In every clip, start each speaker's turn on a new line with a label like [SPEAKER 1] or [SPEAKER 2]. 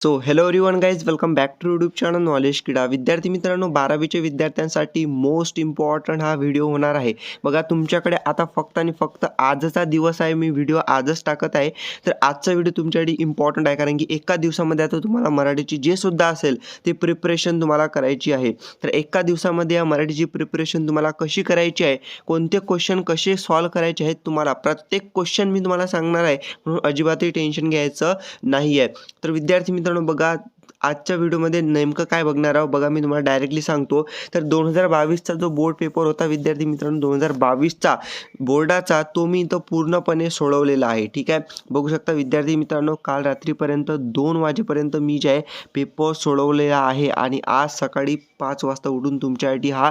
[SPEAKER 1] So hello everyone guys, welcome back to YouTube channel knowledge Kida. विद्यार्थी मित्रांनो, 12वीच्या विद्यार्थ्यांसाठी most important हा व्हिडिओ होणार आहे. बघा, तुमच्याकडे आता फक्त आणि फक्त आजचा दिवस आहे. मी व्हिडिओ आजच टाकत आहे. तर आजचा व्हिडिओ तुमच्यासाठी इम्पॉर्टंट आहे, कारण की एका दिवसामध्ये आता तुम्हाला मराठीची जे सुद्धा असेल ते प्रिपरेशन तुम्हाला करायची आहे. तर एका दिवसामध्ये या मराठीची प्रिपरेशन तुम्हाला कशी करायची आहे, कोणते क्वेश्चन कसे सॉल्व्ह करायचे आहेत, तुम्हाला प्रत्येक क्वेश्चन मी तुम्हाला सांगणार आहे. म्हणून अजिबातही टेन्शन घ्यायचं नाही आहे. तर विद्यार्थी मित्रांनो, बघा आजच्या व्हिडिओमध्ये नेमकं काय बघणार आहोत. बघा, मी तुम्हाला डायरेक्टली सांगतो. तर 2022चा जो बोर्ड पेपर होता विद्यार्थी मित्रांनो, 2022चा बोर्डाचा तो मी इथं पूर्णपणे सोडवलेला आहे. ठीक आहे, बघू शकता विद्यार्थी मित्रांनो, काल रात्रीपर्यंत 2 वाजेपर्यंत मी जे आहे पेपर सोडवलेला आहे आणि आज सकाळी 5 वाजता उठून तुमच्यासाठी हा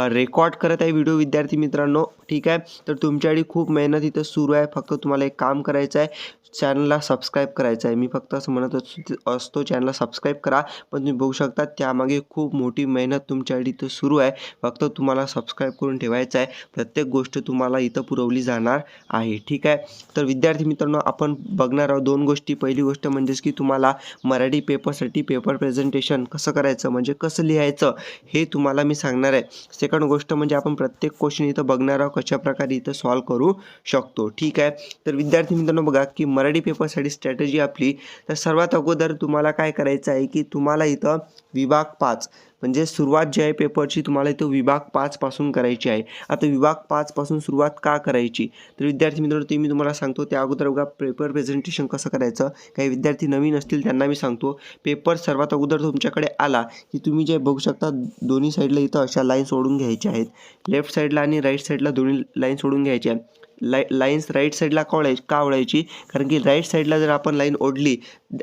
[SPEAKER 1] रेकॉर्ड करत आहे व्हिडिओ विद्यार्थी मित्रांनो. ठीक आहे, तर तुमच्यासाठी खूप मेहनत इथं सुरू आहे. फक्त तुम्हाला एक काम करायचं आहे, चॅनलला सबस्क्राईब करायचं आहे. मी फक्त असं म्हणत असतो चॅनलला सबस्क्राईब करा, पण तुम्ही बघू शकता त्यामागे खूप मोठी मेहनत तुमच्यासाठी इथं सुरू आहे. फक्त तुम्हाला सबस्क्राईब करून ठेवायचं आहे. प्रत्येक गोष्ट तुम्हाला इथं पुरवली जाणार आहे. ठीक आहे, तर विद्यार्थी मित्रांनो, आपण बघणार आहोत 2 गोष्टी. पहिली गोष्ट म्हणजेच की तुम्हाला मराठी पेपरसाठी पेपर प्रेझेंटेशन कसं करायचं, म्हणजे कसं लिहायचं, हे तुम्हाला मी सांगणार आहे. सेकंड गोष्ट म्हणजे आपण प्रत्येक क्वेश्चन इथं बघणार आहोत कशाप्रकारे इथं सॉल्व्ह करू शकतो. ठीक आहे, तर विद्यार्थी मित्रांनो, बघा की मराठी पेपरसाठी स्ट्रॅटेजी आपली. तर सर्वात अगोदर तुम्हाला काय करायचं आहे की तुम्हाला इथं विभाग 5 म्हणजे सुरुवात जी आहे पेपरची तुम्हाला इथं विभाग 5 पासून करायची आहे. आता विभाग 5 पासून सुरुवात का करायची, तर विद्यार्थी मित्रांनो ते मी तुम्हाला सांगतो. त्या अगोदर बघा पेपर प्रेझेंटेशन कसं करायचं. काही विद्यार्थी नवीन असतील त्यांना मी सांगतो. पेपर सर्वात अगोदर तुमच्याकडे आला की तुम्ही जे बघू शकता दोन्ही साईडला इथं अशा लाईन सोडून घ्यायच्या आहेत. लेफ्ट साईडला आणि राईट साईडला दोन्ही लाईन सोडून घ्यायच्या आहेत. लाईन्स राईट साईडला का ओढायची, कारण की राईट साईडला जर आपण लाईन ओढली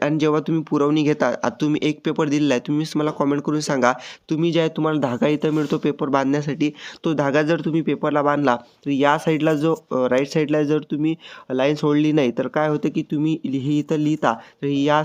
[SPEAKER 1] आणि जेव्हा तुम्ही पुरवणी घेता, आता तुम्ही एक पेपर दिलेला आहे, तुम्हीच मला कॉमेंट करून सांगा, तुम्ही जे आहे तुम्हाला धागा इथं मिळतो पेपर बांधण्यासाठी, तो धागा जर तुम्ही पेपरला बांधला तर या साईडला जो राईट साईडला जर तुम्ही लाईन सोडली नाही तर काय होतं की तुम्ही ही इथं लिहिता तर या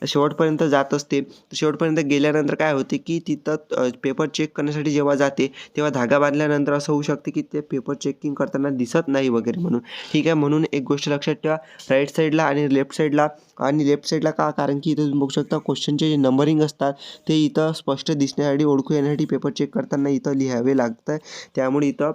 [SPEAKER 1] शेवटपर्यंत जात असते. शेवटपर्यंत गेल्यानंतर काय होते की तिथं पेपर चेक करण्यासाठी जेव्हा जाते तेव्हा धागा बांधल्यानंतर असं होऊ शकते की ते पेपर चेकिंग करताना दिसत नाही वगैरे म्हणून. ठीक आहे, म्हणून एक गोष्ट लक्षात ठेवा, राईट साईडला आणि लेफ्ट साईडला. आणि लेफ्ट साईडला का, कारण की इथं तुम्ही बघू शकता क्वेश्चनचे जे नंबरिंग असतात ते इथं स्पष्ट दिसण्यासाठी, ओळखू येण्यासाठी पेपर चेक करताना इथं लिहावे लागतं. त्यामुळे इथं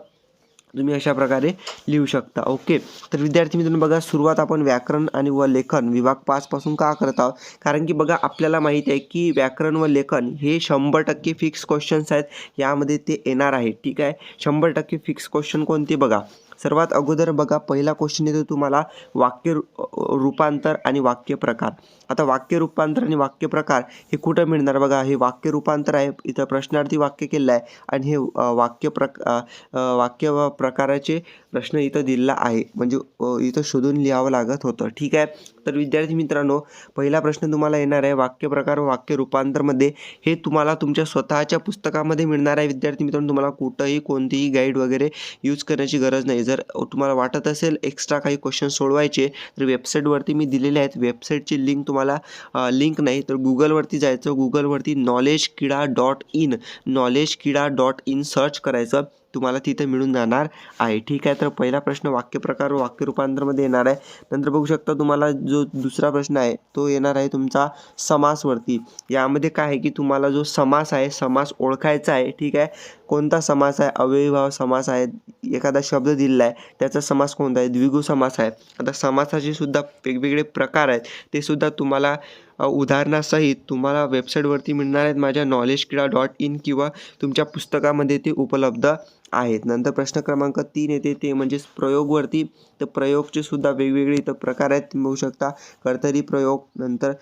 [SPEAKER 1] तुम्ही अशा प्रकारे लिहू शकता. ओके, तर विद्यार्थी मित्रांनो, बघा सुरुवात आपण व्याकरण आणि व लेखन विभाग 5 पासून का करत आहोत, कारण की बघा आपल्याला माहिती आहे की व्याकरण व लेखन हे 100% फिक्स क्वेश्चन्स आहेत. यामध्ये ते येणार आहे. ठीक आहे, 100% फिक्स क्वेश्चन कोणते बघा. सर्वात अगोदर बघा पहिला क्वेश्चन येतो तुम्हाला वाक्य रूपांतर आणि वाक्य प्रकार. आता वाक्य रूपांतर आणि वाक्य प्रकार हे कुठं मिळणार बघा. हे वाक्य रूपांतर आहे, इथं प्रश्नार्थी वाक्य केलं आहे आणि हे वाक्य व प्रकाराचे प्रश्न इथं दिलेला आहे, म्हणजे इथं शोधून लिहावं लागत होतं. ठीक आहे, तर विद्यार्थी मित्रांनो पहिला प्रश्न तुम्हाला येणार आहे वाक्य प्रकार व वाक्य रूपांतरमध्ये. हे तुम्हाला तुमच्या स्वतःच्या पुस्तकामध्ये मिळणार आहे विद्यार्थी मित्रांनो. तुम्हाला कुठंही कोणतीही गाईड वगैरे यूज करण्याची गरज नाही. जर तुम्हाला वाटत असेल एक्स्ट्रा काही क्वेश्चन सोडवायचे तर वेबसाईटवरती मी दिलेले आहेत. वेबसाईटची लिंक तुम्हाला लिंक नाही तर गुगलवरती जायचं, गुगलवरती knowledgeKida.in सर्च करायचं, तुम्हाला तिथे मिळून जाणार आहे. ठीक आहे, तर पहिला प्रश्न वाक्यप्रकार व वाक्य रूपांतरमध्ये येणार आहे. नंतर बघू शकता तुम्हाला जो दुसरा प्रश्न आहे तो येणार आहे तुमचा समासवरती. यामध्ये काय आहे की तुम्हाला जो समास आहे समास ओळखायचा आहे. ठीक आहे, कोणता समास आहे, अव्ययीभाव समास आहे, एखादा शब्द दिलेला आहे त्याचा समास कोणता आहे, द्विगु समास आहे. आता समासाचे सुद्धा वेगवेगळे प्रकार आहेत, ते सुद्धा तुम्हाला उदाहरणासहित तुम्हाला वेबसाईटवरती मिळणार आहेत माझ्या knowledgeKida.in किंवा तुमच्या पुस्तकामध्ये ते उपलब्ध आहेत. नंतर प्रश्न क्रमांक 3 येते ते म्हणजेच प्रयोगवरती. तर प्रयोगचे सुद्धा वेगवेगळे इथं प्रकार आहेत, तुम्ही बघू शकता. कर्तरी प्रयोग, नंतर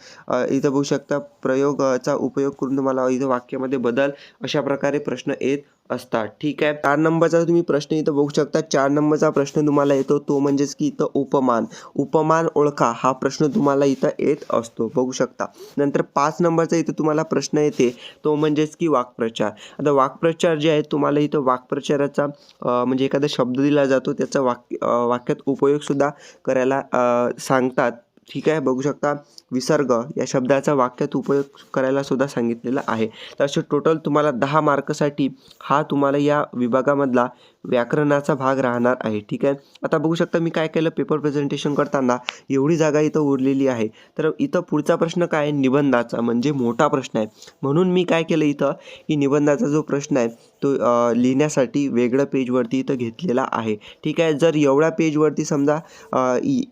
[SPEAKER 1] इथं बघू शकता प्रयोगाचा उपयोग करून तुम्हाला इथं वाक्यामध्ये बदल, अशा प्रकारे प्रश्न येत असतात. ठीक आहे, 4 नंबरचा तुम्ही प्रश्न इथं बघू शकता. 4 नंबरचा प्रश्न तुम्हाला येतो तो म्हणजेच की इथं उपमान ओळखा हा प्रश्न तुम्हाला इथं येत असतो, बघू शकता. नंतर 5 नंबरचा इथं तुम्हाला प्रश्न येते तो म्हणजेच की वाक्प्रचार. आता वाक्प्रचार जे आहे तुम्हाला इथं वाक्प्रचाराचा म्हणजे एखादा शब्द दिला जातो त्याचा वाक्यात उपयोग सुद्धा करायला सांगतात. ठीक आहे. बघू शकता विसर्ग या शब्दाचा वाक्यात उपयोग करायला सुद्धा सांगितलेला आहे. तर असे टोटल तुम्हाला 10 मार्कसाठी हा तुम्हाला या विभागामधला व्याकरणाचा भाग राहणार आहे. ठीक आहे. आता बघू शकता मी काय केलं, पेपर प्रेझेंटेशन करताना एवढी जागा इथं उरलेली आहे. तर इथं पुढचा प्रश्न काय आहे, निबंधाचा, म्हणजे मोठा प्रश्न आहे. म्हणून मी काय केलं इथं, की निबंधाचा जो प्रश्न आहे तो लिहिण्यासाठी वेगळं पेजवरती इथं घेतलेला आहे. ठीक आहे. जर एवढ्या पेजवरती समजा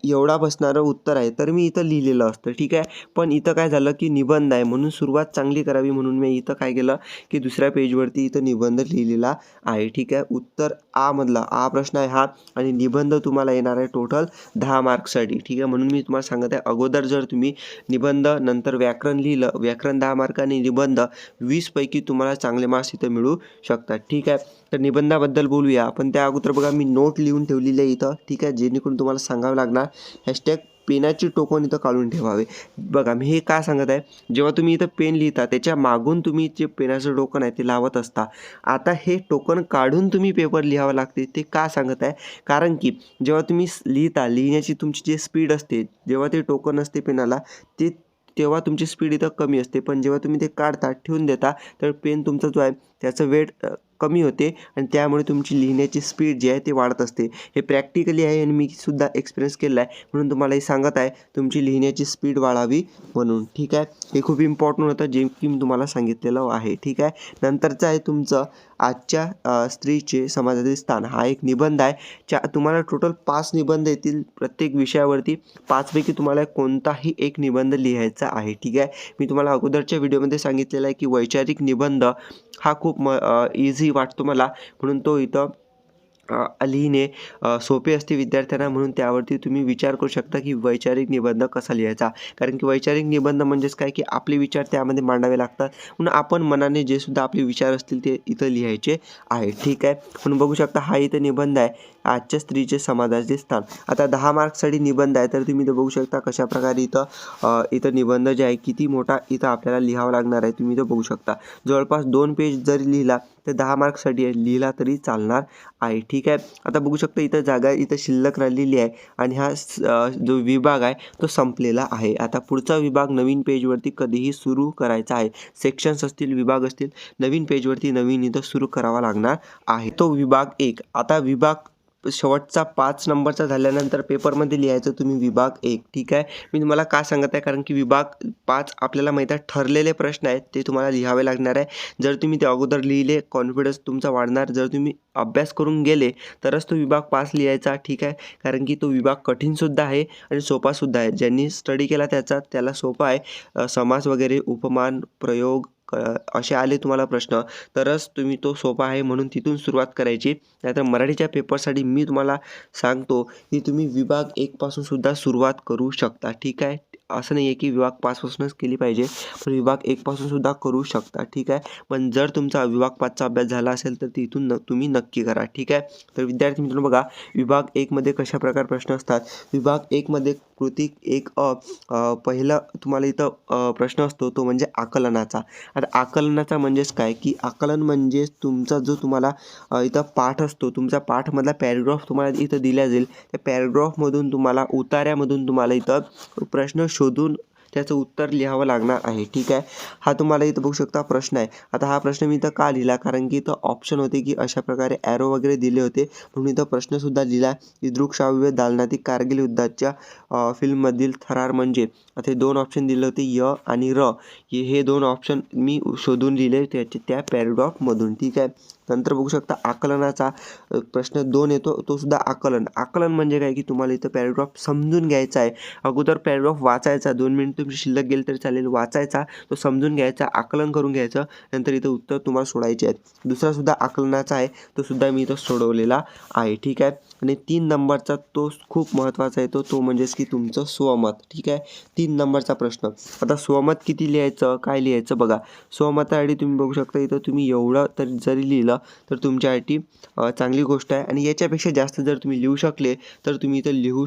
[SPEAKER 1] एवढा बसणारं उत्तर आहे तर मी इथं लिहिलेलं असतं. ठीक आहे. पण इथं काय झालं, की निबंध आहे म्हणून सुरुवात चांगली करावी म्हणून मी इथं काय केलं, की दुसऱ्या पेजवरती इथं निबंध लिहिलेला आहे. ठीक आहे. उत्तर आ मधला आ प्रश्न आहे हा, आणि निबंध तुम्हाला येणार आहे टोटल 10 मार्क्ससाठी. ठीक आहे. म्हणून मी तुम्हाला सांगत आहे, अगोदर जर तुम्ही निबंध नंतर व्याकरण लिहिलं, व्याकरण 10 मार्कांनी, निबंध 20 पैकी तुम्हाला चांगले मार्क्स इथं मिळू शकतात. ठीक आहे. तर निबंधाबद्दल बोलूया आपण. त्या अगोदर बघा मी नोट लिहून ठेवलेली आहे इथं. ठीक आहे. जेणेकरून तुम्हाला सांगावं लागणार, हॅशटॅग पेनाची टोकन इथं काढून ठेवावे. बघा मी हे का सांगत आहे, जेव्हा तुम्ही इथं पेन लिहिता त्याच्या मागून तुम्ही जे पेनाचं टोकन आहे ते लावत असता. आता हे टोकन काढून तुम्ही पेपर लिहावं लागते. ते का सांगत आहे, कारण की जेव्हा तुम्ही लिहिता, लिहिण्याची तुमची जी स्पीड असते, जेव्हा ते टोकन असते पेनाला ते, तेव्हा तुमची स्पीड इथं कमी असते. पण जेव्हा तुम्ही ते काढता, ठेवून देता, तर पेन तुमचा जो आहे त्याचं वेट कमी होते आणि त्यामुळे तुमची लिहिण्याची स्पीड जी आहे ते वाढत असते. हे प्रॅक्टिकली आहे आणि मी सुद्धा एक्सपिरियन्स केला आहे, म्हणून तुम्हाला हे सांगत आहे तुमची लिहिण्याची स्पीड वाढावी म्हणून. ठीक आहे. हे खूप इम्पॉर्टंट होतं जे की मी तुम्हाला सांगितलेलं आहे. ठीक आहे. नंतरचं आहे तुमचं आजच्या स्त्रीचे समाजातील स्थान. हा एक निबंध आहे. तुम्हाला टोटल 5 निबंध येतील प्रत्येक विषयावरती. 5 पैकी तुम्हाला कोणताही एक निबंध लिहायचा आहे. ठीक आहे. मी तुम्हाला अगोदरच्या व्हिडिओमध्ये सांगितलेलं आहे की वैचारिक निबंध हा खूप इझी वाटतो मला, म्हणून तो इथं लिहिणे सोपे असते विद्यार्थ्यांना, म्हणून त्यावरती तुम्ही विचार करू शकता की वैचारिक निबंध कसा लिहायचा. कारण की वैचारिक निबंध म्हणजेच काय, की आपले विचार त्यामध्ये मांडावे लागतात, म्हणून आपण मनाने जे सुद्धा आपले विचार असतील ते इथं लिहायचे आहे. ठीक आहे. म्हणून बघू शकता हा इथं निबंध आहे, आजच्या स्त्रीचे समाजाचे स्थान. आता 10 मार्क्ससाठी निबंध आहे, तर तुम्ही इथं बघू शकता कशाप्रकारे इथं निबंध जे आहे किती मोठा इथं आपल्याला लिहावा लागणार आहे. तुम्ही इथं बघू शकता जवळपास 2 पेज जरी लिहिला तर 10 मार्क्ससाठी लिहिला तरी चालणार आहे. ठीक आहे. आता बघू शकता इथं जागा इथं शिल्लक राहिलेली आहे आणि हा जो विभाग आहे तो संपलेला आहे. आता पुढचा विभाग नवीन पेजवरती कधीही सुरू करायचा आहे. सेक्शन्स असतील, विभाग असतील, नवीन पेजवरती नवीन इथं सुरू करावा लागणार आहे. तो विभाग 1. आता विभाग शेवटचा 5 नंबरचा झाल्यानंतर पेपरमध्ये लिहायचं तुम्ही विभाग 1. ठीक आहे. मी तुम्हाला का सांगत आहे, कारण की विभाग 5 आपल्याला माहीत आहे ठरलेले प्रश्न आहेत, ते तुम्हाला लिहावे लागणार आहे. जर तुम्ही ते अगोदर लिहिले, कॉन्फिडन्स तुमचा वाढणार. जर तुम्ही अभ्यास करून गेले तरच तो विभाग 5 लिहायचा. ठीक आहे. कारण की तो विभाग कठीणसुद्धा आहे आणि सोपासुद्धा आहे. ज्यांनी स्टडी केला त्याला सोपा आहे. समास वगैरे, उपमान, प्रयोग असे आले तुम्हाला प्रश्न तरच तुम्ही तो सोपा आहे म्हणून तिथून सुरुवात करायची. नाहीतर मराठीच्या पेपरसाठी मी तुम्हाला सांगतो की तुम्ही विभाग 1 पासून सुद्धा सुरुवात करू शकता. ठीक आहे. असं नाही आहे की विभाग 5 पासूनच केली पाहिजे, पण विभाग 1 पासून सुद्धा करू शकता. ठीक आहे. पण जर तुमचा विभाग 5चा अभ्यास झाला असेल तर तिथून तुम्ही नक्की करा. ठीक आहे. तर विद्यार्थी मित्रांनो बघा, विभाग 1 मध्ये कशा प्रकार प्रश्न असतात. विभाग 1 मध्ये कृती 1 पहिला तुम्हाला इथं प्रश्न असतो तो म्हणजे आकलनाचा. आता आकलनाचा म्हणजेच काय, की आकलन म्हणजे तुमचा जो तुम्हाला इथं पाठ असतो, तुमचा पाठमधला पॅराग्राफ तुम्हाला इथं दिला जाईल. त्या पॅराग्राफमधून तुम्हाला उतार्यामधून तुम्हाला इथं प्रश्न शोधून त्याचं उत्तर लिहावं लागणार आहे. ठीक आहे. हा तुम्हाला इथं बघू शकता प्रश्न आहे. आता हा प्रश्न मी इथं का लिहिला, कारण की इथं ऑप्शन होते की अशा प्रकारे ॲरो वगैरे दिले होते, म्हणून इथं प्रश्नसुद्धा लिहिला की दृकश्राव्य दालनातील कारगिल युद्धाच्या फिल्ममधील थरार म्हणजे. आता हे 2 ऑप्शन दिले होते, य आणि र. हे 2 ऑप्शन मी शोधून लिहिले त्या पॅराग्राफमधून. ठीक आहे. नंतर बघू शकता आकलनाचा प्रश्न 2 येतो, तो सुद्धा आकलन. आकलन म्हणजे काय, की तुम्हाला इथं पॅराग्राफ समजून घ्यायचा आहे. अगोदर पॅराग्राफ वाचायचा, 2 मिनिट तुमची शिल्लक गेली तरी चालेल, वाचायचा, तो समजून घ्यायचा, आकलन करून घ्यायचं, नंतर इथं उत्तर तुम्हाला सोडायचे आहेत. दुसरा सुद्धा आकलनाचा आहे, तो सुद्धा मी इथं सोडवलेला आहे. ठीक आहे. आणि 3 नंबरचा तो खूप महत्त्वाचा आहे, तो म्हणजेच की तुमचं स्वमत. ठीक आहे. 3 नंबरचा प्रश्न. आता स्वमत किती लिहायचं, काय लिहायचं बघा. स्वमतासाठी तुम्ही बघू शकता इथं तुम्ही एवढं तरी जरी लिहिलं तर तुमच्यासाठी चांगली गोष्ट आहे, आणि याच्यापेक्षा जास्त जर तुम्ही लिहू शकले तर तुम्ही इथं लिहू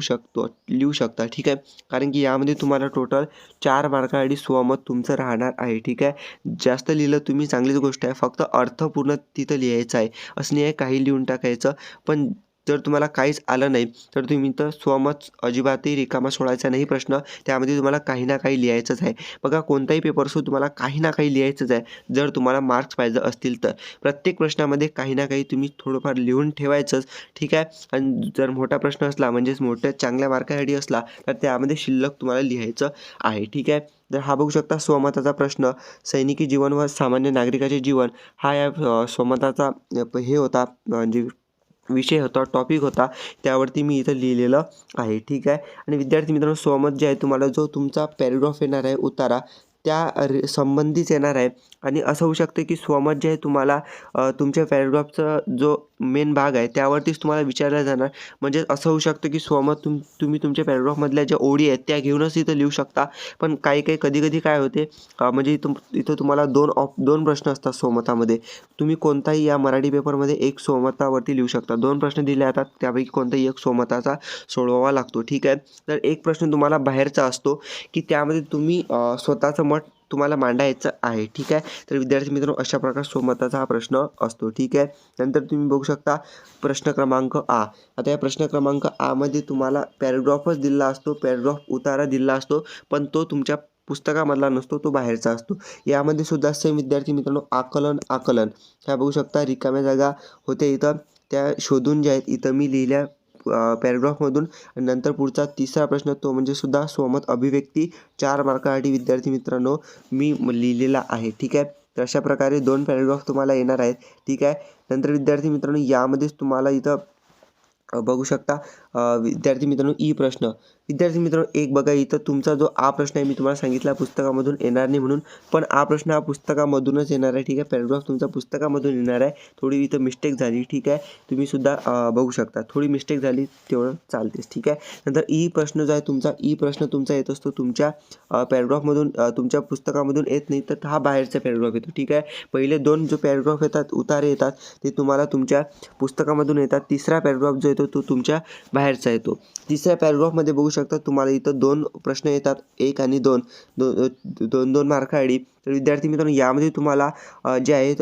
[SPEAKER 1] शकता. ठीक आहे. कारण की यामध्ये तुम्हाला टोटल 4 मार्कासाठी स्वमत तुमचं राहणार आहे. ठीक आहे. जास्त लिहिलं तुम्ही चांगलीच गोष्ट आहे, फक्त अर्थपूर्ण तिथं लिहायचं आहे. असं नाही आहे काही लिहून टाकायचं, पण जर तुम्हाला काहीच आलं नाही तर तुम्ही तर स्वमत अजिबातही रिकामा सोडायचा नाही प्रश्न. त्यामध्ये तुम्हाला काही ना काही लिहायचंच आहे. बघा कोणताही पेपर असो तुम्हाला काही ना काही लिहायचंच आहे, जर तुम्हाला मार्क्स पाहिजे असतील तर. प्रत्येक प्रश्नामध्ये काही ना काही तुम्ही थोडंफार लिहून ठेवायचंच, ठीक आहे. आणि जर मोठा प्रश्न असला म्हणजेच मोठ्या चांगल्या मार्कासाठी असला तर त्यामध्ये शिल्लक तुम्हाला लिहायचं आहे, ठीक आहे. तर हा बघू शकता स्वमताचा प्रश्न, सैनिकी जीवन व सामान्य नागरिकाचे जीवन हा या स्वमताचा हे होता, म्हणजे विषय होता, टॉपिक होता. त्यावरती मी इथं लिहिलेलं आहे, ठीक आहे. आणि विद्यार्थी मित्रांनो स्वमत जे आहे तुम्हाला जो तुमचा पॅराग्राफ येणार आहे उतारा त्या संबंधीच येणार आहे. आणि असं होऊ शकतं की स्वमत जे आहे तुम्हाला तुमच्या पॅराग्राफचा जो मेन भाग आहे त्यावरतीच तुम्हाला विचारलं जाणार. म्हणजे असं होऊ शकतं की स्वमत तुम्ही तुमच्या पॅराग्राफमधल्या ज्या ओळी आहेत त्या घेऊनच इथं लिहू शकता. पण काही कधी काय होते, म्हणजे इथं तुम्हाला दोन प्रश्न असतात स्वमतामध्ये. तुम्ही कोणताही या मराठी पेपरमध्ये एक स्वमतावरती लिहू शकता. 2 प्रश्न दिले जातात त्यापैकी कोणताही एक स्वमताचा सोडवावा लागतो, ठीक आहे. तर एक प्रश्न तुम्हाला बाहेरचा असतो की त्यामध्ये तुम्ही स्वतःचं मत तुम्हाला मांडायचं आहे, ठीक आहे. तर विद्यार्थी मित्रांनो अशा प्रकारे स्वमताचा हा प्रश्न असतो, ठीक आहे. नंतर तुम्ही बघू शकता प्रश्न क्रमांक आ. आता या प्रश्न क्रमांक आ मध्ये तुम्हाला पॅराग्राफच दिलेला असतो, पॅराग्राफ उतारा दिलेला असतो, पण तो तुमच्या पुस्तकामधला नसतो, तो बाहेरचा असतो. यामध्ये सुद्धा सेम विद्यार्थी मित्रांनो आकलन ह्या बघू शकता रिकाम्या जागा होते इथं, त्या शोधून ज्या आहेत इथं मी लिहिल्या पॅराग्राफमधून. नंतर पुढचा तिसरा प्रश्न तो म्हणजे सुद्धा स्वमत अभिव्यक्ती 4 मार्कासाठी विद्यार्थी मित्रांनो मी लिहिलेला आहे, ठीक आहे. तर अशा प्रकारे 2 पॅराग्राफ तुम्हाला येणार आहेत, ठीक आहे. नंतर विद्यार्थी मित्रांनो यामध्येच तुम्हाला इथं बघू शकता विद्यार्थी मित्रांनो ई प्रश्न. विद्यार्थी मित्रांनो एक बघा इथं तुमचा जो आ प्रश्न आहे मी तुम्हाला सांगितला पुस्तकामधून येणार नाही म्हणून, पण आ प्रश्न हा पुस्तकामधूनच येणार आहे, ठीक आहे. पॅराग्राफ तुमचा पुस्तकामधून येणार आहे. थोडी इथं मिस्टेक झाली, ठीक आहे. तुम्ही सुद्धा बघू शकता थोडी मिस्टेक झाली तेवढं चालतेच, ठीक आहे. नंतर ई प्रश्न जो आहे तुमचा ई प्रश्न तुमचा येत असतो तुमच्या पॅराग्राफमधून, तुमच्या पुस्तकामधून येत नाही, तर हा बाहेरचा पॅराग्राफ येतो, ठीक आहे. पहिले 2 जो पॅराग्राफ येतात उतारे येतात ते तुम्हाला तुमच्या पुस्तकामधून येतात. तिसरा पॅराग्राफ जो येतो तो तुमच्या बाहेरचा येतो. तिसऱ्या पॅराग्राफमध्ये बघू शकता तुम्हाला इथं 2 प्रश्न येतात, 1 आणि 2 2 मार्कासाठी. तर विद्यार्थी मित्रांनो यामध्ये तुम्हाला जे आहेत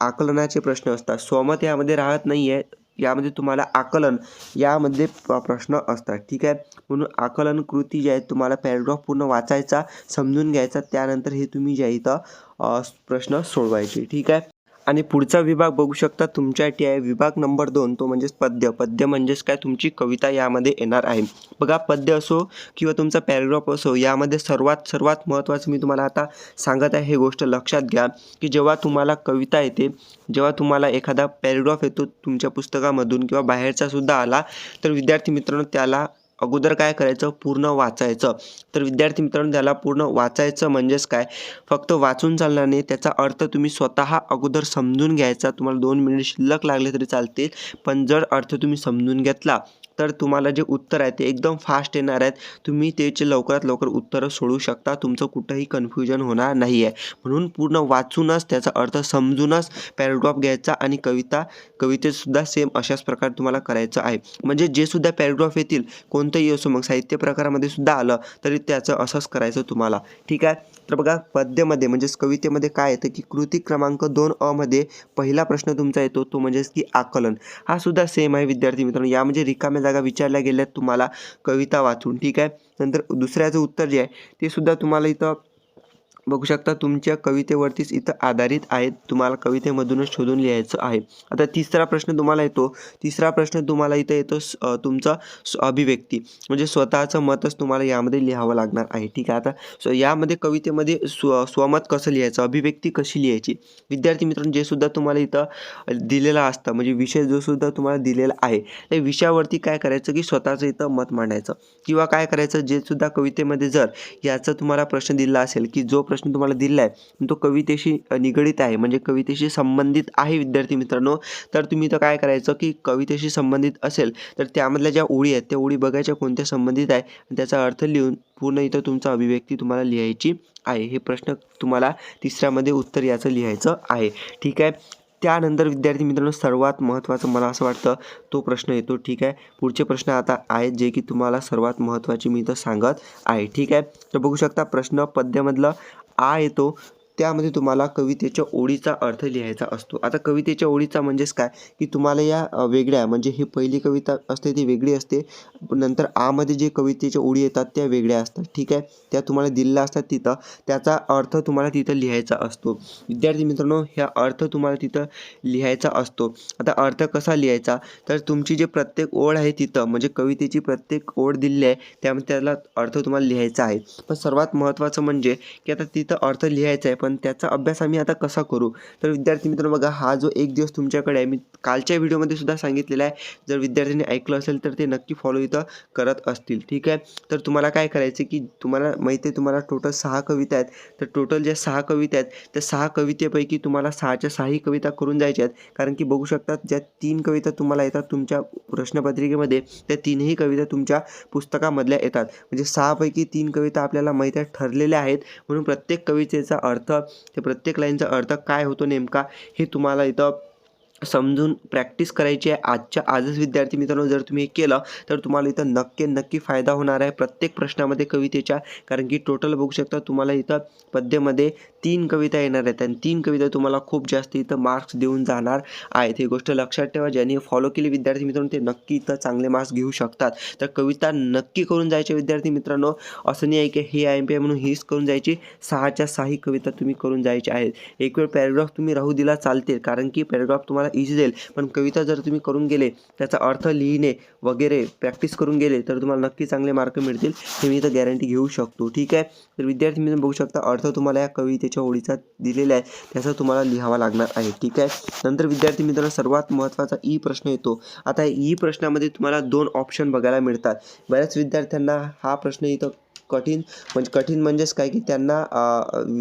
[SPEAKER 1] आकलनाचे प्रश्न असतात. स्वमत यामध्ये राहत नाही आहे, यामध्ये तुम्हाला आकलन यामध्ये प्रश्न असतात, ठीक आहे. म्हणून आकलन कृती जी आहे तुम्हाला पॅराग्राफ पूर्ण वाचायचा, समजून घ्यायचा, त्यानंतर हे तुम्ही जे इथं प्रश्न सोडवायचे, ठीक आहे. आणि पुढचा विभाग बघू शकता तुमच्यासाठी आहे विभाग नंबर 2, तो म्हणजेच पद्य. पद्य म्हणजेच काय तुमची कविता यामध्ये येणार आहे. बघा पद्य असो किंवा तुमचा पॅराग्राफ असो यामध्ये सर्वात महत्त्वाचं मी तुम्हाला आता सांगत आहे, हे गोष्ट लक्षात घ्या की जेव्हा तुम्हाला कविता येते, जेव्हा तुम्हाला एखादा पॅराग्राफ येतो तुमच्या पुस्तकामधून किंवा बाहेरचा सुद्धा आला, तर विद्यार्थी मित्रांनो त्याला अगोदर काय करायचं, पूर्ण वाचायचं. तर विद्यार्थी मित्रांनो त्याला पूर्ण वाचायचं म्हणजेच काय, फक्त वाचून चालणार नाही, त्याचा अर्थ तुम्ही स्वतः अगोदर समजून घ्यायचा. तुम्हाला 2 मिनिट शिल्लक लागले तरी चालतील, पण जर अर्थ तुम्ही समजून घेतला तर तुम्हाला जे उत्तर आहे ते एकदम फास्ट येणार आहेत. तुम्ही त्याचे लवकरात लवकर उत्तरं सोडवू शकता, तुमचं कुठंही कन्फ्युजन होणार नाही आहे. म्हणून पूर्ण वाचूनच त्याचा अर्थ समजूनच पॅराग्राफ घ्यायचा. आणि कवितेतसुद्धा सेम अशाच प्रकारे तुम्हाला करायचं आहे. म्हणजे जे सुद्धा पॅराग्राफ येतील कोणतंही असो, मग साहित्य प्रकारामध्ये सुद्धा आलं तरी त्याचं असंच करायचं तुम्हाला, ठीक आहे. तर बघा पद्यामध्ये म्हणजेच कवितेमध्ये काय येतं की कृती क्रमांक 2 मध्ये पहिला प्रश्न तुमचा येतो तो म्हणजेच की आकलन. हा सुद्धा सेम आहे विद्यार्थी मित्रांनो, यामध्ये रिकाम्या जागा विचारल्या गेल्यात तुम्हाला कविता वाचून, ठीक आहे. नंतर दुसऱ्याचं उत्तर जे आहे ते सुद्धा तुम्हाला इथं बघू शकता तुमच्या कवितेवरतीच इथं आधारित आहेत, तुम्हाला कवितेमधूनच शोधून लिहायचं आहे. आता तिसरा प्रश्न तुम्हाला येतो, तिसरा प्रश्न तुम्हाला इथं येतो तुमचा अभिव्यक्ती, म्हणजे स्वतःचं मतच तुम्हाला यामध्ये लिहावं लागणार आहे, ठीक आहे. आता यामध्ये कवितेमध्ये स्वमत कसं लिहायचं, अभिव्यक्ती कशी लिहायची. विद्यार्थी मित्रांनो जे सुद्धा तुम्हाला इथं दिलेला असतं, म्हणजे विषय जो सुद्धा तुम्हाला दिलेला आहे त्या विषयावरती काय करायचं की स्वतःचं इथं मत मांडायचं. किंवा काय करायचं, जे सुद्धा कवितेमध्ये जर याचा तुम्हाला प्रश्न दिला असेल की जो प्रश्न तुम्हाला दिला आहे तो कवितेशी निगडित आहे, म्हणजे कवितेशी संबंधित आहे विद्यार्थी मित्रांनो, तर तुम्ही इथं काय करायचं की कवितेशी संबंधित असेल तर त्यामधल्या ज्या ओळी आहेत त्या ओळी बघायच्या कोणत्या संबंधित आहे आणि त्याचा अर्थ लिहून पूर्ण इथं तुमचा अभिव्यक्ती तुम्हाला लिहायची आहे. हे प्रश्न तुम्हाला तिसऱ्यामध्ये उत्तर याचं लिहायचं आहे, ठीक आहे. त्यानंतर विद्यार्थी मित्रांनो सर्वात महत्त्वाचं मला असं वाटतं तो प्रश्न येतो, ठीक आहे. पुढचे प्रश्न आता आहेत जे की तुम्हाला सर्वात महत्त्वाचे मी इथं सांगत आहे, ठीक आहे. तर बघू शकता प्रश्न पद्यामधलं आ येतो, त्यामध्ये तुम्हाला कवितेच्या ओळीचा अर्थ लिहायचा असतो. आता कवितेच्या ओळीचा म्हणजेच काय की तुम्हाला या वेगळ्या म्हणजे ही पहिली कविता असते ती वेगळी असते, नंतर मध्ये जे कवितेच्या ओळी येतात त्या वेगळ्या असतात. ठीक आहे, त्या तुम्हाला दिलेल्या असतात तिथं, त्याचा अर्थ तुम्हाला तिथं लिहायचा असतो. विद्यार्थी मित्रांनो, ह्या अर्थ तुम्हाला तिथं लिहायचा असतो. आता अर्थ कसा लिहायचा, तर तुमची जे प्रत्येक ओळ आहे तिथं म्हणजे कवितेची प्रत्येक ओळ दिलेली आहे त्यामुळे त्याला अर्थ तुम्हाला लिहायचा आहे. पण सर्वात महत्त्वाचं म्हणजे की आता तिथं अर्थ लिहायचा आहे, पण त्याचा अभ्यास आम्ही आता कसा करू. तर विद्यार्थी मित्रांनो बघा, हा जो एक दिवस तुमच्याकडे आहे, मी कालच्या व्हिडिओमध्ये सुद्धा सांगितलेलं आहे, जर विद्यार्थ्यांनी ऐकलं असेल तर ते नक्की फॉलो इथं करत असतील. ठीक आहे, तर तुम्हाला काय करायचं की तुम्हाला माहिती आहे तुम्हाला टोटल 6 कविता आहेत, तर टोटल ज्या 6 कविता आहेत त्या 6 कवितेपैकी तुम्हाला 6च्या 6ही कविता करून जायच्या आहेत. कारण की बघू शकतात ज्या 3 कविता तुम्हाला येतात तुमच्या प्रश्नपत्रिकेमध्ये त्या 3ही कविता तुमच्या पुस्तकामधल्या येतात. म्हणजे 6 पैकी 3 कविता आपल्याला माहीत आहे ठरलेल्या आहेत, म्हणून प्रत्येक कवितेचा अर्थ, ते प्रत्येक लाईनचा अर्थ काय होतो नेमका हे तुम्हाला इथं समजून प्रॅक्टिस करायची आहे आजच्या आजच. विद्यार्थी मित्रांनो, जर तुम्ही हे केलं तर तुम्हाला इथं नक्की फायदा होणार आहे प्रत्येक प्रश्नामध्ये कवितेच्या. कारण की टोटल बघू शकता तुम्हाला इथं पद्यामध्ये 3 कविता येणार आहेत आणि 3 कविता तुम्हाला खूप जास्त इथं मार्क्स देऊन जाणार आहेत. ही गोष्ट लक्षात ठेवा, ज्यांनी फॉलो केली विद्यार्थी मित्रांनो ते नक्की इथं चांगले मार्क्स घेऊ शकतात. तर कविता नक्की करून जायचे विद्यार्थी मित्रांनो, असं नाही आहे की हे IMP म्हणून हीच करून जायची, 6च्या 6ही कविता तुम्ही करून जायची आहेत. एक वेळ पॅराग्राफ तुम्ही राहू दिला चालते, कारण की पॅराग्राफ तुम्हाला इझी जाईल, पण कविता जर तुम्ही करून गेले त्याचा अर्थ लिहिणे वगैरे प्रॅक्टिस करून गेले तर तुम्हाला नक्की चांगले मार्क मिळतील, हे मी इथं गॅरंटी घेऊ शकतो. ठीक आहे, तर विद्यार्थी मित्रांनो बघू शकता अर्थ तुम्हाला या कवितेच्या ओळीचा दिलेला आहे, त्याचा तुम्हाला लिहावा लागणार आहे. ठीक आहे, नंतर विद्यार्थी मित्रांनो सर्वात महत्त्वाचा ई प्रश्न येतो. आता ई प्रश्नामध्ये तुम्हाला 2 ऑप्शन बघायला मिळतात. बऱ्याच विद्यार्थ्यांना हा प्रश्न इथं कठीण म्हणजेच काय की त्यांना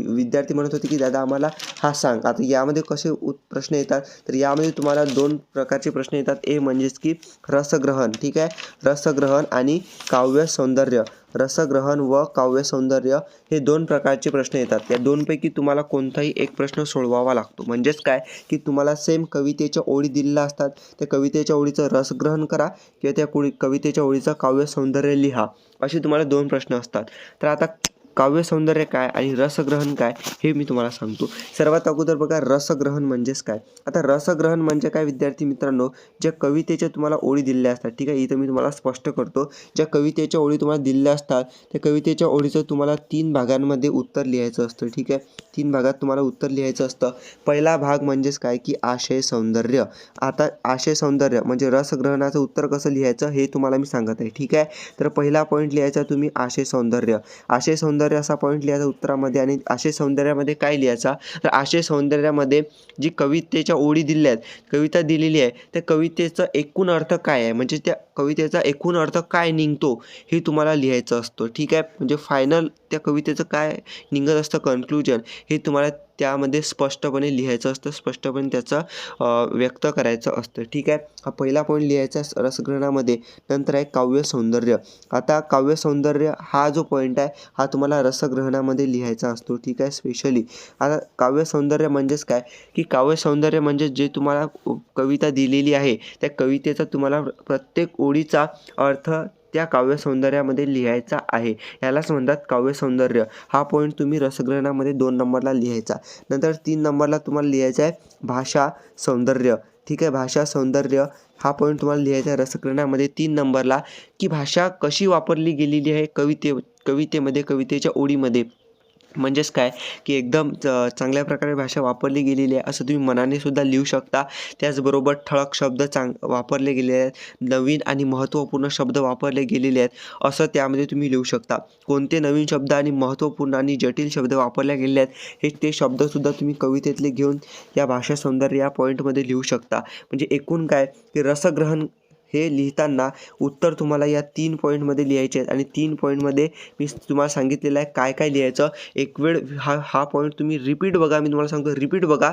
[SPEAKER 1] विद्यार्थी म्हणत होते की दादा आम्हाला हा सांग. आता यामध्ये कसे प्रश्न येतात, तर यामध्ये तुम्हाला 2 प्रकारचे प्रश्न येतात. म्हणजेच की रसग्रहण. ठीक आहे, रसग्रहण आणि काव्य सौंदर्य. रसग्रहण व काव्य सौंदर्य हे 2 प्रकारचे प्रश्न येतात. या 2पैकी तुम्हाला कोणताही एक प्रश्न सोडवावा लागतो. म्हणजेच काय की तुम्हाला सेम कवितेच्या ओळी दिलेल्या असतात, त्या कवितेच्या ओळीचं रसग्रहण करा किंवा त्या कवितेच्या ओळीचं काव्य सौंदर्य लिहा, असे तुम्हाला 2 प्रश्न असतात. तर आता काव्य सौंदर्य काय आणि रसग्रहण काय हे मी तुम्हाला सांगतो. सर्वात अगोदर बघा रसग्रहण म्हणजेच काय. आता रसग्रहण म्हणजे काय विद्यार्थी मित्रांनो, ज्या कवितेच्या तुम्हाला ओळी दिलेल्या असतात. ठीक आहे, इथं मी तुम्हाला स्पष्ट करतो. ज्या कवितेच्या ओळी तुम्हाला दिलेल्या असतात त्या कवितेच्या ओळीचं तुम्हाला 3 भागांमध्ये उत्तर लिहायचं असतं. ठीक आहे, 3 भागात तुम्हाला उत्तर लिहायचं असतं. पहिला भाग म्हणजेच काय की आशय सौंदर्य. आता आशय सौंदर्य म्हणजे रसग्रहणाचं उत्तर कसं लिहायचं हे तुम्हाला मी सांगत आहे. ठीक आहे, तर पहिला पॉईंट लिहायचा तुम्ही आशय सौंदर्य. आशय सौंदर्य असा पॉईंट लिहायचा उत्तरामध्ये. आणि आशय सौंदर्यामध्ये काय लिहायचा, तर आशय सौंदर्यामध्ये जी कवितेच्या ओळी दिलेल्या आहेत, कविता दिलेली आहे, त्या कवितेचा एकूण अर्थ काय आहे, म्हणजे त्या कवितेचा एकूण अर्थ काय निघतो हे तुम्हाला लिहायचं असतं. ठीक आहे, म्हणजे फायनल त्या कवितेचं काय निघत असतं कन्क्लुजन हे तुम्हाला त्यामध्ये स्पष्टपणे लिहायचं असतं, स्पष्टपणे त्याचं व्यक्त करायचं असतं. ठीक आहे, हा पहिला पॉईंट लिहायचा रसग्रहणामध्ये. नंतर आहे काव्य सौंदर्य. आता काव्य सौंदर्य हा जो पॉईंट आहे हा तुम्हाला रसग्रहणामध्ये लिहायचा असतो. ठीक आहे, स्पेशली. आता काव्य सौंदर्य म्हणजेच काय की काव्य सौंदर्य म्हणजे जे तुम्हाला कविता दिलेली आहे त्या कवितेचा तुम्हाला प्रत्येक ओळीचा अर्थ त्या काव्य सौंदर्यामध्ये लिहायचा आहे, यालाच म्हणतात काव्य सौंदर्य. हा पॉईंट तुम्ही रसग्रहणामध्ये 2 नंबरला लिहायचा. नंतर 3 नंबरला तुम्हाला लिहायचा आहे भाषा सौंदर्य. ठीक आहे, भाषा सौंदर्य हा पॉईंट तुम्हाला लिहायचा आहे रसग्रहणामध्ये 3 नंबरला, की भाषा कशी वापरली गेलेली आहे कवितेमध्ये, कवितेच्या ओळीमध्ये. म्हणजेच काय की एकदम चांगल्या प्रकारे भाषा वापरली गेलेली आहे असं तुम्ही मनाने सुद्धा लिहू शकता. त्याचबरोबर ठळक शब्द वापरले गेले आहेत, नवीन आणि महत्त्वपूर्ण शब्द वापरले गेलेले आहेत असं त्यामध्ये तुम्ही लिहू शकता. कोणते नवीन शब्द आणि महत्त्वपूर्ण आणि जटिल शब्द वापरले गेले आहेत हे ते शब्दसुद्धा तुम्ही कवितेतले घेऊन या भाषा सौंदर्य या पॉईंटमध्ये लिहू शकता. म्हणजे एकूण काय की रसग्रहण हे लिहिताना उत्तर तुम्हाला या 3 पॉईंटमध्ये लिहायचे आहेत. आणि 3 पॉईंटमध्ये मी तुम्हाला सांगितलेलं आहे काय काय लिहायचं. एक वेळ हा पॉईंट तुम्ही रिपीट बघा, मी तुम्हाला सांगतो रिपीट बघा,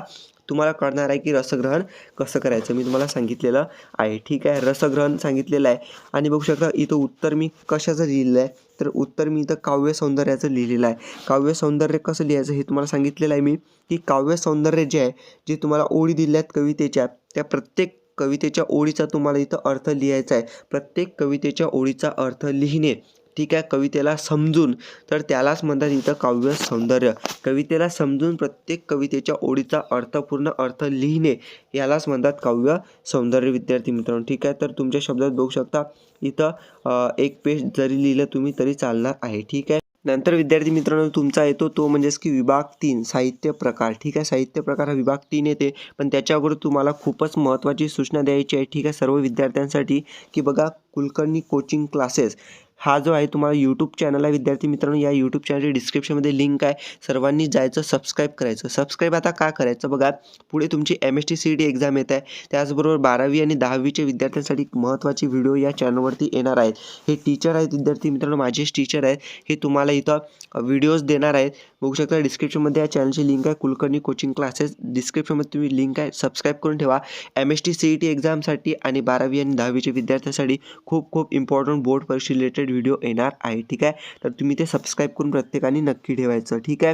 [SPEAKER 1] तुम्हाला कळणार आहे की रसग्रहण कसं करायचं मी तुम्हाला सांगितलेलं आहे. ठीक आहे, रसग्रहण सांगितलेलं आहे. आणि बघू शकता इथं उत्तर मी कशाचं लिहिलेलं आहे, तर उत्तर मी इथं काव्य सौंदर्याचं लिहिलेलं आहे. काव्य सौंदर्य कसं लिहायचं हे तुम्हाला सांगितलेलं आहे मी, की काव्य सौंदर्य जे आहे, जे तुम्हाला ओळी दिल्या आहेत कवितेच्या, त्या प्रत्येक कवितेच्या ओळीचा तुम्हाला इथं अर्थ लिहायचा आहे. प्रत्येक कवितेच्या ओळीचा अर्थ लिहिणे ठीक आहे, कवितेला समजून, तर त्यालाच म्हणतात इथं काव्य सौंदर्य. कवितेला समजून प्रत्येक कवितेच्या ओळीचा अर्थपूर्ण अर्थ लिहिणे यालाच म्हणतात काव्य सौंदर्य विद्यार्थी मित्रांनो. ठीक आहे, तर तुमच्या शब्दात बघू शकता इथं एक पेज जरी लिहिलं तुम्ही तरी चालणार आहे. ठीक आहे. नंतर विद्यार्थी मित्रांनो तुमचा येतो तो म्हणजेच की विभाग 3 साहित्य प्रकार. ठीक आहे, साहित्य प्रकार हा विभाग 3 येते, पण त्याच्या अगोदर तुम्हाला खूपच महत्त्वाची सूचना द्यायची आहे. ठीक आहे, सर्व विद्यार्थ्यांसाठी की बघा कुलकर्णी कोचिंग क्लासेस हा जो आहे तुम्हाला यूट्यूब चॅनल आहे विद्यार्थी मित्रांनो. या यूट्यूब चॅनलची डिस्क्रिप्शनमध्ये लिंक आहे, सर्वांनी जायचं सबस्क्राईब करायचं. सबस्क्राईब आता का करायचं बघा, पुढे तुमची MST CET एक्झाम येत आहे, त्याचबरोबर 12वी आणि 10वीच्या विद्यार्थ्यांसाठी महत्त्वाचे व्हिडिओ या चॅनलवरती येणार आहेत. हे टीचर आहेत विद्यार्थी मित्रांनो, माझेच टीचर आहेत, हे तुम्हाला इथं व्हिडिओज देणार आहेत. बघू शकता डिस्क्रिप्शनमध्ये या चॅनलची लिंक आहे, कुलकर्णी कोचिंग क्लासेस. डिस्क्रिप्शनमध्ये तुम्ही लिंक आहे, सबस्क्राईब करून ठेवा. MST CET एक्झामसाठी आणि 12वी आणि 10वीच्या विद्यार्थ्यांसाठी खूप खूप इम्पॉर्टंट बोर्ड परीक्षे रिलेटेड व्हिडिओ येणार आहे. ठीक आहे, तर तुम्ही ते सबस्क्राईब करून प्रत्येकाने नक्की ठेवायचं. ठीक आहे.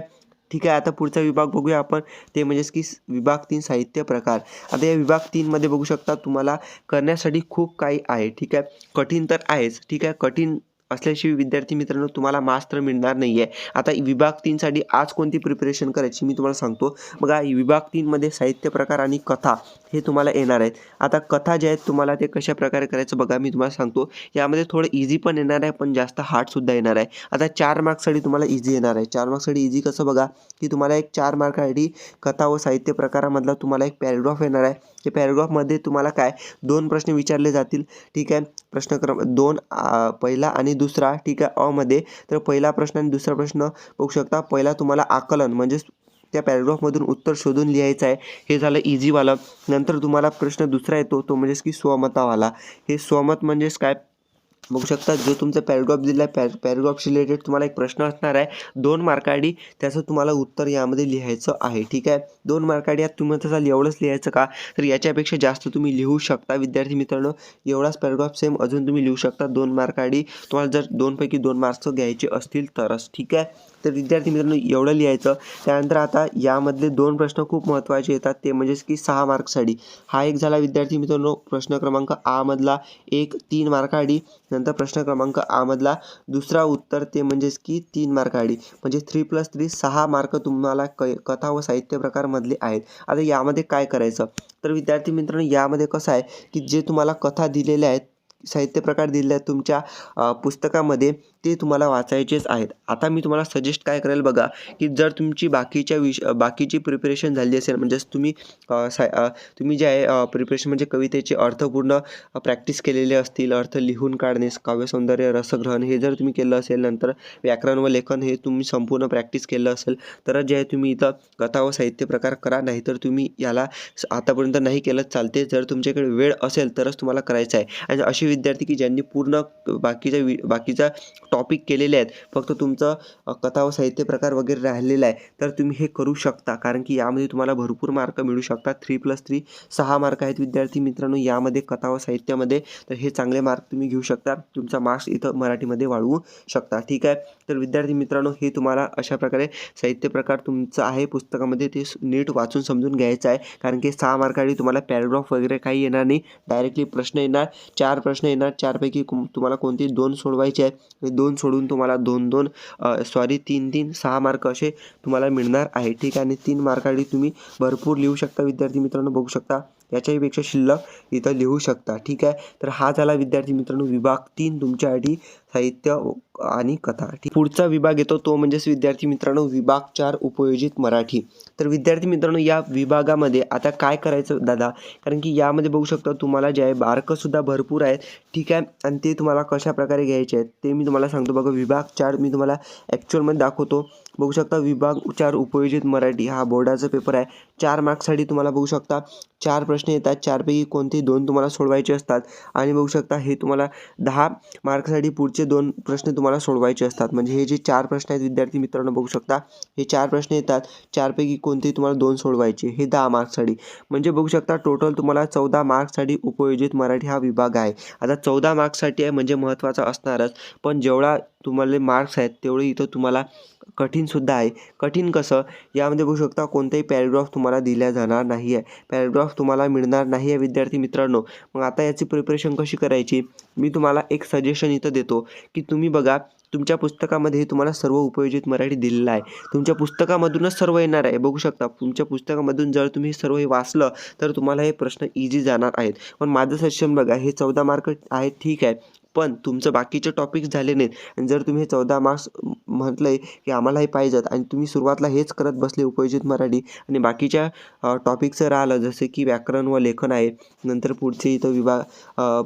[SPEAKER 1] ठीक आहे, आता पुढचा विभाग बघूया आपण, ते म्हणजेच की विभाग 3 साहित्य प्रकार. आता या विभाग 3मध्ये बघू शकता तुम्हाला करण्यासाठी खूप काही आहे. ठीक आहे, कठीण तर आहेच. ठीक आहे, कठीण असल्याशिवाय विद्यार्थी मित्रांनो तुम्हाला मार्क्स तर मिळणार नाही आहे. आता विभाग 3साठी आज कोणती प्रिपरेशन करायची मी तुम्हाला सांगतो. बघा विभाग 3मध्ये साहित्य प्रकार आणि कथा हे तुम्हाला येणार आहेत. आता कथा ज्या आहेत तुम्हाला ते कशा प्रकारे करायचं बघा मी तुम्हाला सांगतो. यामध्ये थोडं इझी पण येणार आहे, पण जास्त हार्डसुद्धा येणार आहे. आता 4 मार्क्ससाठी तुम्हाला इझी येणार आहे. 4 मार्क्ससाठी इझी कसं बघा, की तुम्हाला एक 4 मार्कासाठी कथा व साहित्य प्रकारामधला तुम्हाला एक पॅराग्राफ येणार आहे. ते पॅराग्राफमध्ये तुम्हाला काय 2 प्रश्न विचारले जातील. ठीक आहे, प्रश्न क्रमांक 2 पहिला आणि दुसरा. ठीक आहे, मध्ये तर पहिला प्रश्न आणि दुसरा प्रश्न बघू शकता. पहिला तुम्हाला आकलन म्हणजेच त्या पॅराग्राफमधून उत्तर शोधून लिहायचं आहे, हे झालं इझीवालं. नंतर तुम्हाला प्रश्न दुसरा येतो तो म्हणजेच की स्वमतावाला. हे स्वमत म्हणजेच काय बघू शकता, जो तुमचा पॅराग्राफ दिला आहे पॅराग्राफशी रिलेटेड तुम्हाला एक प्रश्न असणार आहे 2 मार्कासाठी, त्याचं तुम्हाला उत्तर यामध्ये लिहायचं आहे. ठीक आहे, 2 मार्कासाठी यात तुम्ही तसं एवढंच लिहायचं का, तर याच्यापेक्षा जास्त तुम्ही लिहू शकता विद्यार्थी मित्रांनो. एवढाच पॅराग्राफ सेम अजून तुम्ही लिहू शकता 2 मार्कासाठी, तुम्हाला जर 2 पैकी 2 मार्क्स घ्यायचे असतील तरच. ठीक आहे, तर विद्यार्थी मित्रांनो एवढं लिहायचं. त्यानंतर आता यामधले 2 प्रश्न खूप महत्त्वाचे येतात, ते म्हणजेच की 6 मार्क्ससाठी. हा एक झाला विद्यार्थी मित्रांनो प्रश्न क्रमांक आ मधला एक 3 मार्कासाठी. नंतर प्रश्न क्रमांक आ मधला दुसरा उत्तर ते म्हणजेच की 3 मार्कासाठी, म्हणजे 3+3 6 मार्क तुम्हाला कथा व साहित्य प्रकारमधले आहेत. आता यामध्ये काय करायचं, तर विद्यार्थी मित्रांनो यामध्ये कसं आहे की जे तुम्हाला कथा दिलेल्या आहेत, साहित्य प्रकार दिलेले आहेत तुमच्या पुस्तकामध्ये, ते तुम्हाला वाचायचेच आहेत. आता मी तुम्हाला सजेस्ट काय करेल बघा, की जर तुमची बाकीची प्रिपरेशन झाली असेल, म्हणजेच तुम्ही जे आहे प्रिपरेशन म्हणजे कवितेचे अर्थपूर्ण प्रॅक्टिस केलेले असतील, अर्थ लिहून काढणे, काव्यसौंदर्य, रसग्रहण हे जर तुम्ही केलं असेल, नंतर व्याकरण व लेखन हे तुम्ही संपूर्ण प्रॅक्टिस केलं असेल, तर जे आहे तुम्ही इथं कथा व साहित्य प्रकार करा. नाहीतर तुम्ही याला आतापर्यंत नाही केलं चालते. जर तुमच्याकडे वेळ असेल तरच तुम्हाला करायचं आहे. आणि असे विद्यार्थी की ज्यांनी पूर्ण बाकीचा टॉपिक केलेले आहेत, फक्त तुमचं कथा व साहित्य प्रकार वगैरे राहिलेला आहे, तर तुम्ही हे करू शकता, कारण की यामध्ये तुम्हाला भरपूर मार्क मिळू शकतात. 3+3 6 मार्क आहेत विद्यार्थी मित्रांनो यामध्ये कथा व साहित्यामध्ये. तर हे चांगले मार्क तुम्ही घेऊ शकता, तुमचा मार्क्स इथं मराठीमध्ये वाढवू शकता. ठीक आहे, तर विद्यार्थी मित्रांनो हे तुम्हाला अशा प्रकारे साहित्य प्रकार तुमचं आहे पुस्तकामध्ये, ते नीट वाचून समजून घ्यायचं आहे. कारण की 6 मार्कासाठी तुम्हाला पॅराग्राफ वगैरे काही येणार नाही, डायरेक्टली प्रश्न येणार. 4 प्रश्न येणार, 4 पैकी तुम्हाला कोणते 2 सोडवायचे आहेत. 2 सोडून तुम्हाला 2-2 3-3 6 मार्क असे तुम्हाला मिळणार आहे. ठीक आहे, आणि 3 मार्कासाठी तुम्ही भरपूर लिहू शकता विद्यार्थी मित्रांनो. बघू शकता याच्याहीपेक्षा शिल्लक इथं लिहू शकता. ठीक आहे, तर हा झाला विद्यार्थी मित्रांनो विभाग 3 तुमच्यासाठी साहित्य आणि कथा. पुढचा विभाग येतो तो म्हणजेच विद्यार्थी मित्रांनो विभाग 4 उपयोजित मराठी. तर विद्यार्थी मित्रांनो या विभागामध्ये आता काय करायचं दादा, कारण की यामध्ये बघू शकता तुम्हाला जे आहे मार्कसुद्धा भरपूर आहेत. ठीक आहे, आणि ते तुम्हाला कशा प्रकारे घ्यायचे आहेत ते मी तुम्हाला सांगतो. बघा विभाग 4 मी तुम्हाला ॲक्च्युअलमध्ये दाखवतो. बघू शकता विभाग 4 उपयोजित मराठी हा बोर्डाचा पेपर आहे. 4 मार्क्ससाठी तुम्हाला बघू शकता 4 प्रश्न येतात, 4 पैकी कोणते 2 तुम्हाला सोडवायचे असतात. आणि बघू शकता हे तुम्हाला 10 मार्कसाठी पुढचे 2 प्रश्न तुम्हाला सोडवायचे असतात. म्हणजे हे जे 4 प्रश्न आहेत विद्यार्थी मित्रांनो बघू शकता हे 4 प्रश्न येतात, 4 पैकी कोणते तुम्हाला 2 सोडवायचे, हे 10 मार्क्ससाठी. म्हणजे बघू शकता टोटल तुम्हाला 14 मार्क्ससाठी उपयोजित मराठी हा विभाग आहे. आता 14 मार्क्ससाठी आहे म्हणजे महत्त्वाचा असणारच, पण जेवढा तुम्हाला मार्क्स आहेत तेवढे इथं तुम्हाला कठीणसुद्धा आहे. कठीण कसं, यामध्ये बघू शकता कोणताही पॅराग्राफ तुम्हाला दिला जाणार नाही आहे. पॅराग्राफ तुम्हाला मिळणार नाही आहे विद्यार्थी मित्रांनो. मग आता याची प्रिपरेशन कशी करायची, मी तुम्हाला एक सजेशन इथं देतो की तुम्ही बघा, तुमच्या पुस्तकामध्ये तुम्हाला सर्व उपयोजित मराठी दिलेलं आहे. तुमच्या पुस्तकामधूनच सर्व येणार आहे. बघू शकता तुमच्या पुस्तकामधून जर तुम्ही सर्व हे वाचलं तर तुम्हाला हे प्रश्न इझी जाणार आहेत. पण माझं सजेशन बघा, हे 14 मार्क आहेत ठीक आहे, पण तुमचं बाकीचे टॉपिक्स झाले नाहीत आणि जर तुम्ही 14 मार्क्स म्हटलंय की आम्हाला हे पाहिजेत आणि तुम्ही सुरुवातीला हेच करत बसले उपयोजित मराठी आणि बाकीच्या टॉपिकचं राहिलं, जसे की व्याकरण व लेखन आहे, नंतर पुढचे इथं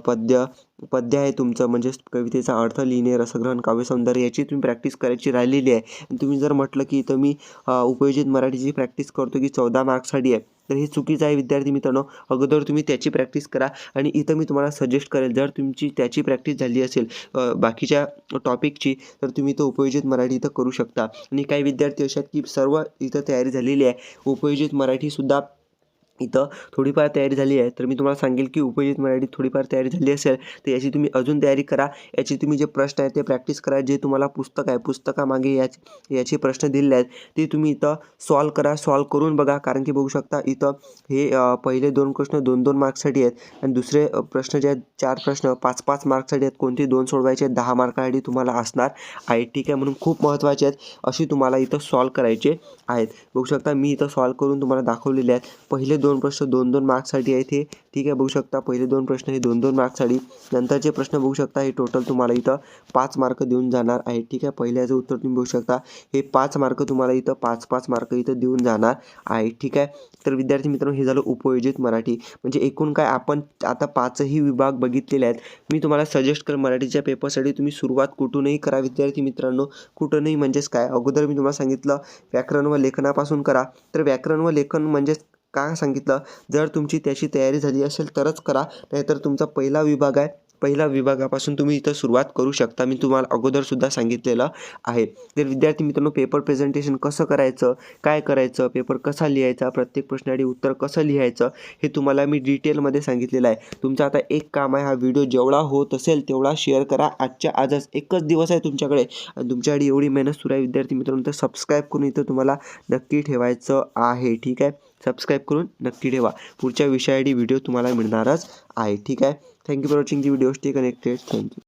[SPEAKER 1] पद्य आहे तुमचं, म्हणजेच कवितेचा अर्थ लिहिणे, रसग्रहण, काव्यसौंदर्य याची तुम्ही प्रॅक्टिस करायची राहिलेली आहे. आणि तुम्ही जर म्हटलं की इथं मी उपयोजित मराठीची प्रॅक्टिस करतो की 14 मार्क्ससाठी आहे, तर हे चुकीचं आहे विद्यार्थी मित्रांनो. अगोदर तुम्ही त्याची प्रॅक्टिस करा आणि इथं मी तुम्हाला सजेस्ट करेल, जर तुमची त्याची प्रॅक्टिस झाली असेल बाकीच्या टॉपिकची, तर तुम्ही तो उपयोजित मराठी इथं करू शकता. आणि काही विद्यार्थी असे आहेत की सर्व इथं तयारी झालेली आहे, उपयोजित मराठीसुद्धा इथं थोडीफार तयारी झाली आहे, तर मी तुम्हाला सांगेल की उपयोजित मराठी थोडीफार तयारी झाली असेल तर याची तुम्ही अजून तयारी करा. याची तुम्ही जे प्रश्न आहेत ते प्रॅक्टिस करा. जे तुम्हाला पुस्तक आहे, पुस्तकामागे याचे प्रश्न दिलेले आहेत ते तुम्ही इथं सॉल्व करा. सॉल्व करून बघा, कारण की बघू शकता इथं हे पहिले 2 प्रश्न 2-2 मार्क्ससाठी आहेत आणि दुसरे प्रश्न जे आहेत 4 प्रश्न 5-5 मार्क्ससाठी आहेत. कोणते 2 सोडवायचे आहेत 10 मार्कासाठी तुम्हाला असणार आहे ठीक आहे. म्हणून खूप महत्त्वाचे आहेत, अशी तुम्हाला इथं सॉल्व करायचे आहेत. बघू शकता मी इथं सॉल्व करून तुम्हाला दाखवलेले आहेत. पहिले 2 प्रश्न 2-2 मार्क्ससाठी आहेत हे ठीक आहे. बघू शकता पहिले 2 प्रश्न हे 2-2 मार्क्ससाठी, नंतरचे प्रश्न बघू शकता हे टोटल तुम्हाला इथं 5 मार्क देऊन जाणार आहे ठीक आहे. पहिल्याचं उत्तर तुम्ही बघू शकता हे 5 मार्क तुम्हाला इथं 5-5 मार्क इथं देऊन जाणार आहे ठीक आहे. तर विद्यार्थी मित्रांनो, हे झालं उपयोजित मराठी. म्हणजे एकूण काय आपण आता 5ही विभाग बघितलेले आहेत. मी तुम्हाला सजेस्ट करेन मराठीच्या पेपरसाठी तुम्ही सुरुवात कुठूनही करा विद्यार्थी मित्रांनो. कुठूनही म्हणजेच काय, अगोदर मी तुम्हाला सांगितलं व्याकरण व लेखनापासून करा. तर व्याकरण व लेखन म्हणजेच का सांगितलं, जर तुमची त्याची तयारी झाली असेल तरच करा, नाहीतर तुमचा पहिला विभाग आहे, पहिल्या विभागापासून तुम्ही इथं सुरुवात करू शकता. मी तुम्हाला अगोदरसुद्धा सांगितलेलं आहे. तर विद्यार्थी मित्रांनो, पेपर प्रेझेंटेशन कसं करायचं, काय करायचं, पेपर कसा लिहायचा, प्रत्येक प्रश्नासाठी उत्तर कसं लिहायचं, हे तुम्हाला मी डिटेलमध्ये सांगितलेलं आहे. तुमचं आता एक काम आहे, हा व्हिडिओ जेवढा होत असेल तेवढा शेअर करा. आजच्या आजच एकच दिवस आहे तुमच्याकडे आणि तुमच्याकडे एवढी मेहनत सुरू आहे विद्यार्थी मित्रांनो, तर सबस्क्राईब करून इथं तुम्हाला नक्की ठेवायचं आहे ठीक आहे. सबस्क्राईब करून नक्की ठेवा. पुढच्या विषयासाठी व्हिडिओ तुम्हाला मिळणारच आहे ठीक आहे. Thank you for watching the video. Stay connected. Thank you.